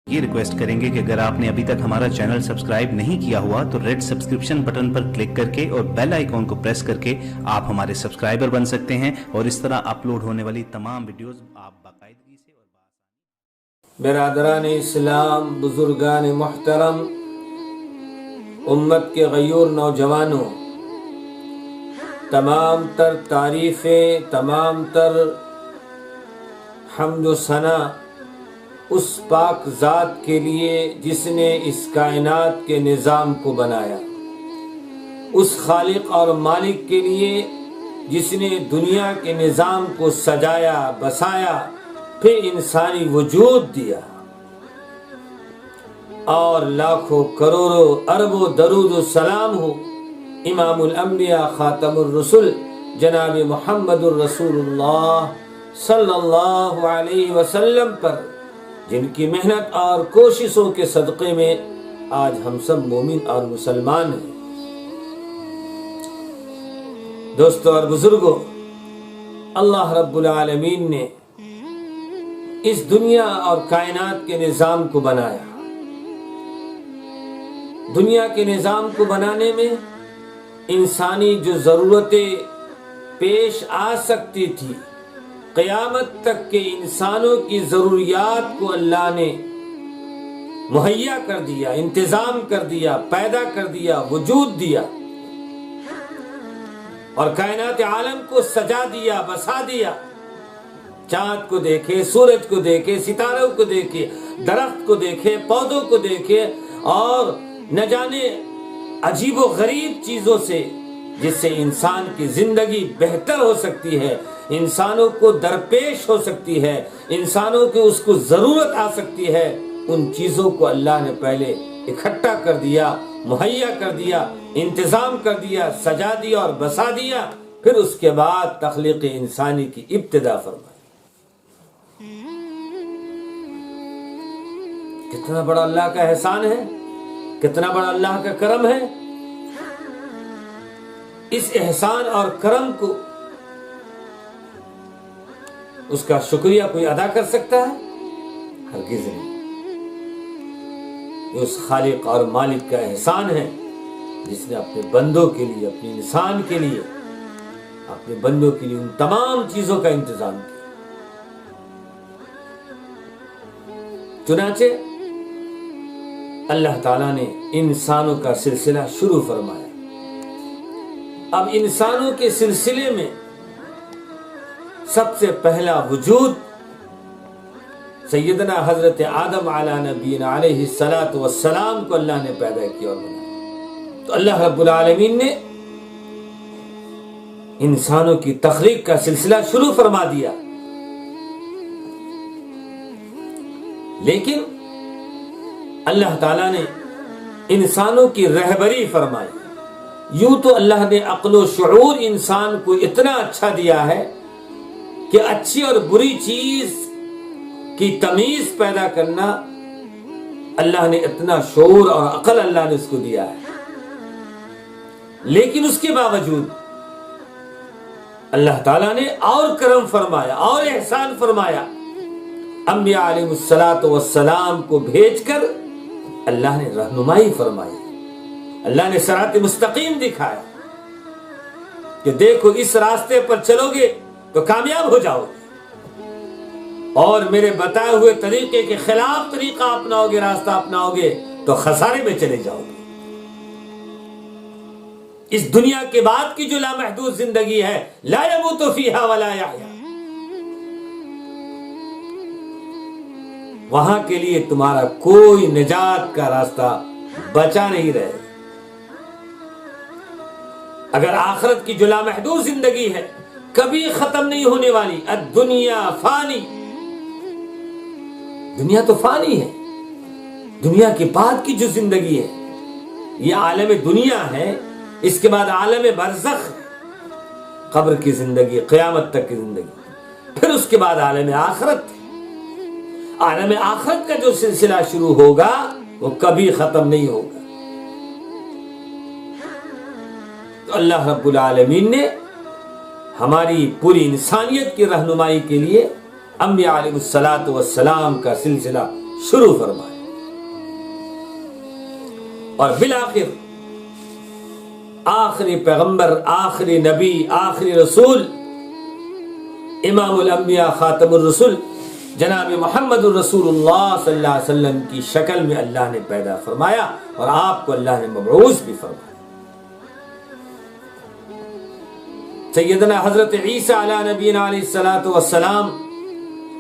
ये रिक्वेस्ट करेंगे कि अगर आपने अभी तक हमारा चैनल सब्सक्राइब नहीं किया हुआ तो रेड सब्सक्रिप्शन बटन पर क्लिक करके और बेल आइकॉन को प्रेस करके आप हमारे सब्सक्राइबर बन सकते हैं और इस तरह अपलोड होने वाली तमाम वीडियोस आप बाकायदगी से और बिरादरान इस्लाम, बुजुर्गान मुहतरम, उम्मत के गयूर नौजवानों, तमाम तर तारीफ़ें, तमाम तर हम्द व सना उस पाक ज़ात के लिए जिसने इस कायनात के निज़ाम को बनाया, उस खालिक और मालिक के लिए जिसने दुनिया के निज़ाम को सजाया, बसाया, फिर इंसानी वजूद दिया, और लाखों करोड़ों अरबों दरूद व सलाम हो इमामुल अंबिया खातमुर रसूल जनाब मुहम्मदुर रसूलुल्लाह सल्लल्लाहु अलैहि वसल्लम पर, जिनकी मेहनत और कोशिशों के सदक़े में आज हम सब मोमिन और मुसलमान हैं। दोस्तों और बुजुर्गों, अल्लाह रब्बुल आलमीन ने इस दुनिया और कायनात के निज़ाम को बनाया। दुनिया के निज़ाम को बनाने में इंसानी जो ज़रूरतें पेश आ सकती थी, क़यामत तक के इंसानों की ज़रूरियात को अल्लाह ने मुहैया कर दिया, इंतज़ाम कर दिया, पैदा कर दिया, वजूद दिया, और कायनात आलम को सजा दिया, बसा दिया। चाँद को देखे, सूरज को देखे, सितारों को देखे, दरख्त को देखे, पौधों को देखे, और न जाने अजीबो गरीब चीज़ों से जिससे इंसान की ज़िंदगी बेहतर हो सकती है, इंसानों को दरपेश हो सकती है, इंसानों की उसको ज़रूरत आ सकती है, उन चीज़ों को अल्लाह ने पहले इकट्ठा कर दिया, मुहैया कर दिया, इंतज़ाम कर दिया, सजा दिया और बसा दिया। फिर उसके बाद तख्लीक़ इंसानी की इब्तिदा फरमाई। कितना बड़ा अल्लाह का एहसान है, कितना बड़ा अल्लाह का करम है। इस एहसान और करम को, उसका शुक्रिया कोई अदा कर सकता है? हरगिज़ नहीं। ये उस खालिक और मालिक का एहसान है जिसने अपने बंदों के लिए, अपने इंसान के लिए, अपने बंदों के लिए उन तमाम चीजों का इंतजाम किया। चुनाचे अल्लाह ताला ने इंसानों का सिलसिला शुरू फरमाया। अब इंसानों के सिलसिले में सबसे पहला वजूद सैयदना हजरत आदम अला नबीना अलैहि सलातु वस्सलाम को अल्लाह ने पैदा किया और बनाया। तो अल्लाह रब्बुल आलमीन ने इंसानों की तख्लीक का सिलसिला शुरू फरमा दिया, लेकिन अल्लाह ताला ने इंसानों की रहबरी फरमाई। यूं तो अल्लाह ने अक्ल शऊर इंसान को इतना अच्छा दिया है कि अच्छी और बुरी चीज की तमीज पैदा करना अल्लाह ने इतना शऊर और अक्ल अल्लाह ने उसको दिया है, लेकिन उसके बावजूद अल्लाह ताला ने और करम फरमाया और एहसान फरमाया। अंबिया अलैहिस्सलातु वस्सलाम को भेजकर अल्लाह ने रहनुमाई फरमाई, अल्लाह ने सिरात मुस्तकीम दिखाया कि देखो इस रास्ते पर चलोगे तो कामयाब हो जाओगे, और मेरे बताए हुए तरीके के खिलाफ तरीका अपनाओगे, रास्ता अपनाओगे तो खसारे में चले जाओगे। इस दुनिया के बाद की जो लामहदूद जिंदगी है, ला यमूतु फीहा वला यहया, वहां के लिए तुम्हारा कोई निजात का रास्ता बचा नहीं रहे। अगर आखिरत की जो लामहदूद जिंदगी है, कभी खत्म नहीं होने वाली, दुनिया फानी, दुनिया तो फानी है, दुनिया के बाद की जो जिंदगी है ये आलम दुनिया है, इसके बाद आलम बरज़ख, कब्र की जिंदगी, क़यामत तक की जिंदगी, फिर उसके बाद आलम आखिरत। आलम आखिरत का जो सिलसिला शुरू होगा वो कभी खत्म नहीं होगा। तो अल्लाह रब्बुल आलमीन ने हमारी पूरी इंसानियत की रहनुमाई के लिए अंबिया अलैहिस्सलातु वस्सलाम का सिलसिला शुरू फरमाया। اور بالآخر آخری پیغمبر، آخری نبی، آخری رسول، امام الانبیاء خاتم الرسول جناب محمد الرسول اللہ صلی اللہ علیہ وسلم کی شکل میں اللہ نے پیدا فرمایا اور آپ کو اللہ نے مبعوث بھی فرمایا۔ سیدنا حضرت عیسیٰ علیہ نبینا علیہ الصلوۃ والسلام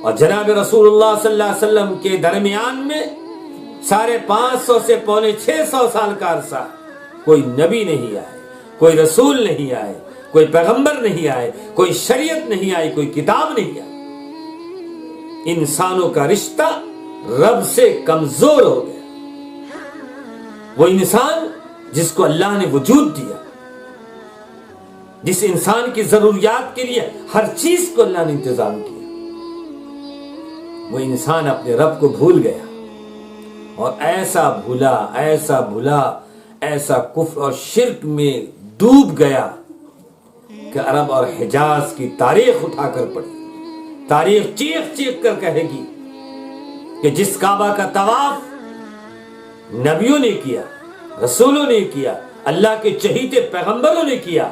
اور جناب رسول اللہ صلی اللہ علیہ وسلم کے درمیان میں 550 سے 650 سال کا عرصہ کوئی نبی نہیں آئے، کوئی رسول نہیں آئے، کوئی پیغمبر نہیں آئے، کوئی شریعت نہیں آئی، کوئی کتاب نہیں آئی۔ انسانوں کا رشتہ رب سے کمزور ہو گیا۔ وہ انسان جس کو اللہ نے وجود دیا، جس انسان کی ضروریات کے لیے ہر چیز کو اللہ نے انتظام کیا، وہ انسان اپنے رب کو بھول گیا اور ایسا بھولا ایسا کفر اور شرک میں ڈوب گیا کہ عرب اور حجاز کی تاریخ اٹھا کر پڑھی۔ تاریخ چیخ چیخ کر کہے گی کہ جس کعبہ کا طواف نبیوں نے کیا، رسولوں نے کیا، اللہ کے چہیتے پیغمبروں نے کیا،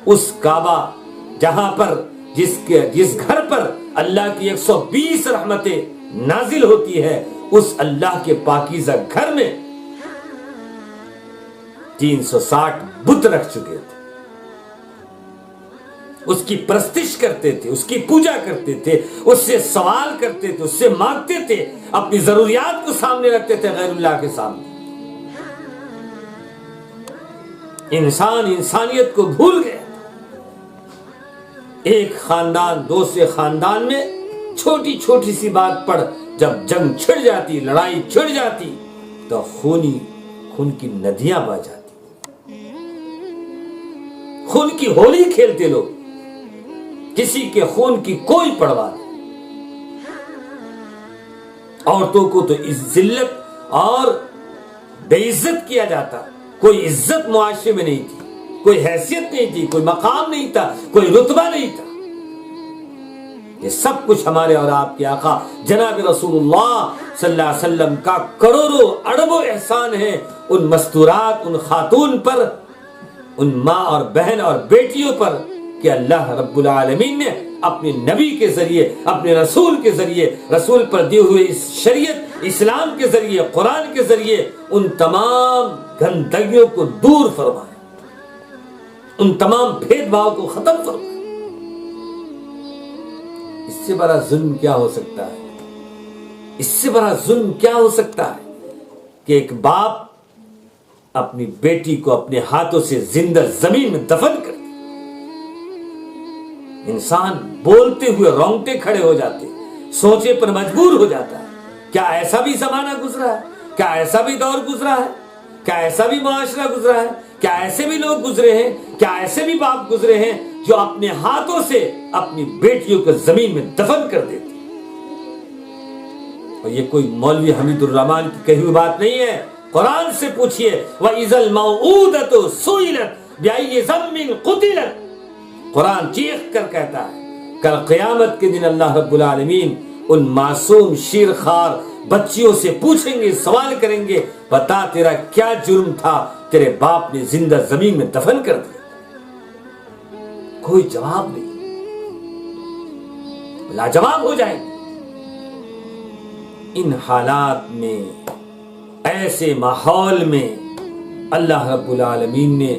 اس کعبہ جہاں پر جس گھر پر اللہ کی 120 رحمتیں نازل ہوتی ہے، اس اللہ کے پاکیزہ گھر میں 360 بت رکھ چکے تھے، اس کی پرستش کرتے تھے، اس کی پوجا کرتے تھے، اس سے سوال کرتے تھے، اس سے مانگتے تھے، اپنی ضروریات کو سامنے رکھتے تھے غیر اللہ کے سامنے۔ انسان انسانیت کو بھول گیا۔ ایک خاندان دوسرے خاندان میں چھوٹی چھوٹی سی بات پر جب جنگ چھڑ جاتی، لڑائی چھڑ جاتی، تو خون کی ندیاں بہہ جاتی، خون کی ہولی کھیلتے لوگ، کسی کے خون کی کوئی پرواہ نہیں۔ عورتوں کو تو ذلت اور بے عزت کیا جاتا، کوئی عزت معاشرے میں نہیں تھی، کوئی حیثیت نہیں تھی، کوئی مقام نہیں تھا، کوئی رتبہ نہیں تھا۔ یہ سب کچھ ہمارے اور آپ کے آقا جناب رسول اللہ صلی اللہ علیہ وسلم کا کروڑوں اربوں احسان ہے ان مستورات، ان خاتون پر، ان ماں اور بہن اور بیٹیوں پر، کہ اللہ رب العالمین نے اپنے نبی کے ذریعے، اپنے رسول کے ذریعے، رسول پر دیے ہوئے اس شریعت اسلام کے ذریعے، قرآن کے ذریعے ان تمام گندگیوں کو دور فرمایا، ان تمام بھید بھاؤ کو ختم فرمایا۔ اس سے بڑا ظلم کیا ہو سکتا ہے؟ اس سے بڑا ظلم کیا ہو سکتا ہے کہ ایک باپ اپنی بیٹی کو اپنے ہاتھوں سے زندہ زمین میں دفن کر دے۔ انسان بولتے ہوئے رونگٹے کھڑے ہو جاتے، سوچے پر مجبور ہو جاتا ہے۔ کیا ایسا بھی زمانہ گزرا ہے؟ کیا ایسا بھی دور گزرا ہے؟ کیا ایسا بھی معاشرہ گزرا ہے؟ کیا ایسے بھی لوگ گزرے ہیں؟ کیا ایسے بھی باپ گزرے ہیں جو اپنے ہاتھوں سے اپنی بیٹیوں کو زمین میں دفن کر دیتے؟ اور یہ کوئی مولوی حمید الرحمن کی کہی ہوئی بات نہیں ہے، قرآن سے پوچھئے وَإِذَا الْمَوْعُودَةُ سُئِلَتْ بِأَيِّ ذَنبٍ قُتِلَتْ۔ قرآن چیخ کر کہتا ہے کل قیامت کے دن اللہ رب العالمین ان معصوم شیرخوار بچیوں سے پوچھیں گے، سوال کریں گے، بتا تیرا کیا جرم تھا، تیرے باپ نے زندہ زمین میں دفن کر دیا؟ کوئی جواب نہیں، لاجواب ہو جائیں گے۔ ان حالات میں، ایسے ماحول میں اللہ رب العالمین نے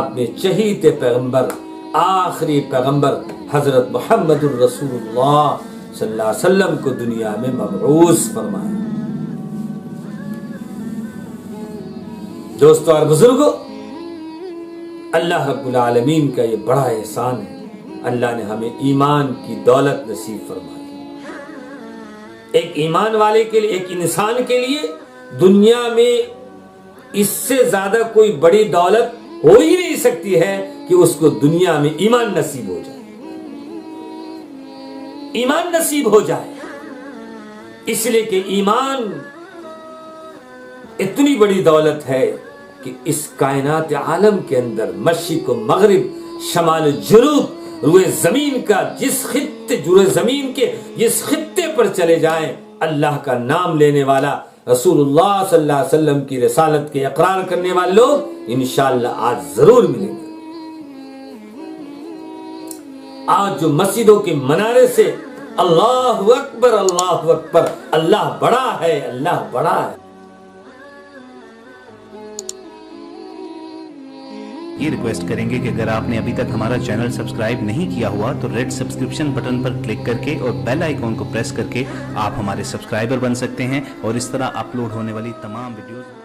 اپنے چہیتے پیغمبر، آخری پیغمبر حضرت محمد الرسول اللہ صلی اللہ علیہ وسلم کو دنیا میں مبعوث فرمایا۔ دوستو اور بزرگوں، اللہ رب العالمین کا یہ بڑا احسان ہے، اللہ نے ہمیں ایمان کی دولت نصیب فرمائی۔ ایک ایمان والے کے لیے، ایک انسان کے لیے دنیا میں اس سے زیادہ کوئی بڑی دولت ہو ہی نہیں سکتی ہے کہ اس کو دنیا میں ایمان نصیب ہو جائے، ایمان نصیب ہو جائے۔ اس لیے کہ ایمان اتنی بڑی دولت ہے کہ اس کائنات عالم کے اندر مشرق و مغرب، شمال و جنوب، روئے زمین کا جس خطے پر چلے جائیں، اللہ کا نام لینے والا रसूलुल्लाह सल्लल्लाहु अलैहि वसल्लम की रसालत के इकरार करने वाले लोग इंशाअल्लाह आज जरूर मिलेंगे। आज जो मस्जिदों के मनारे से अल्लाहु अकबर अल्लाहु अकबर, अल्लाह बड़ा है, अल्लाह बड़ा है, ये रिक्वेस्ट करेंगे कि अगर आपने अभी तक हमारा चैनल सब्सक्राइब नहीं किया हुआ तो रेड सब्सक्रिप्शन बटन पर क्लिक करके और बेल आइकॉन को प्रेस करके आप हमारे सब्सक्राइबर बन सकते हैं और इस तरह अपलोड होने वाली तमाम वीडियोस